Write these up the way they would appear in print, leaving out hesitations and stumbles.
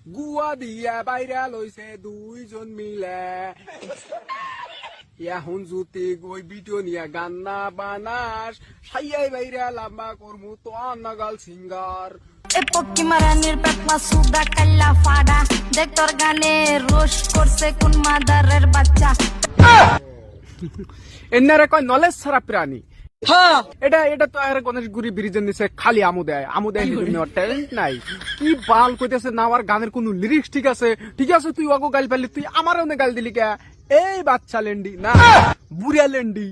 গুয়া দিয়া বাইরা লইছে দুইজন মিলে এখন যদি ওই ভিডিও নিয়ে গান না বানাস সাইয়াই বাইরা লাম্বা করমু তো নাগাল সিঙ্গার এ পক্কি মারানির পেটমা সুদা কাল্লা ফাড়া দেখ তোর গানে রোশ করছে কোন মাদারের বাচ্চা এনারে কয় নলেজ ছাড়া প্রাণী এটা তো আর গণেশ গুরি ব্রিজের নিচে খালি আমুদায় ট্যালেন্ট নাই কি বাল কইতেছে না আমার গানের কোন লিরিক্স ঠিক আছে তুই ওগো গাল পারলি তুই আমার অনেক গাল দিলি কে এই বাচ্চা লেন্ডি না বুড়িয়া লেন্ডি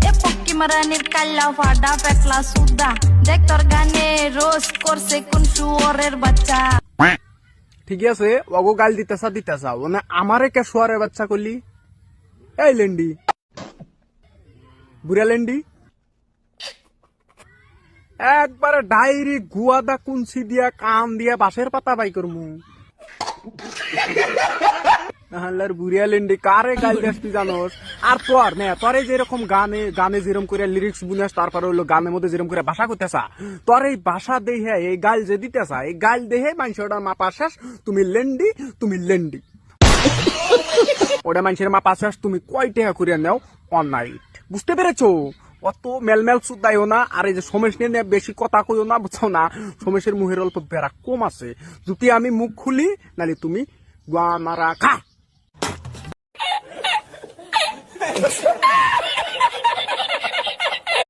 এ পক্কি মারানির কাল্লা ফাড়া পেটলা সুদা দেখ তোর গানে রোশ করছে কোন শুয়োরের বাচ্চা ঠিক আছে ওগো গাল দিতেছা মানে আমারে কে শুয়ারের বাচ্চা করলি এই লেন্ডি বুড়িয়া লেন্ডি একবারে ডাইরি গুয়াদা কুঞ্চি দিয়া কান দিয়া বাঁশের পাতা বাই করমু বুড়িয়া লেন্ডি কারে গাল দেস তুই জানোস আর তোর যেরকম গানে যেরকম করে লিরিক্স বুনাস তারপরে হলো গানের মধ্যে যেরকম করে ভাষা করতেছা তোর এই ভাষা দেহে এই গাল যে দিতেছা এই গাল দেহে মানুষের মাপা শেষ তুমি লেন্ডি ওটা মানুষের মাপা শেষ তুমি কয় টাকা করিয়া নেও অন নাইট বুঝতে পেরেছো অত মেলমেল সুদাইও না আর এই যে সমেশ নিয়ে বেশি কথা কইও না বুঝছো না সমেশের মুখের অল্প বেড়া কম আছে যদি আমি মুখ খুলি নালে তুমি গুয়া মারা খা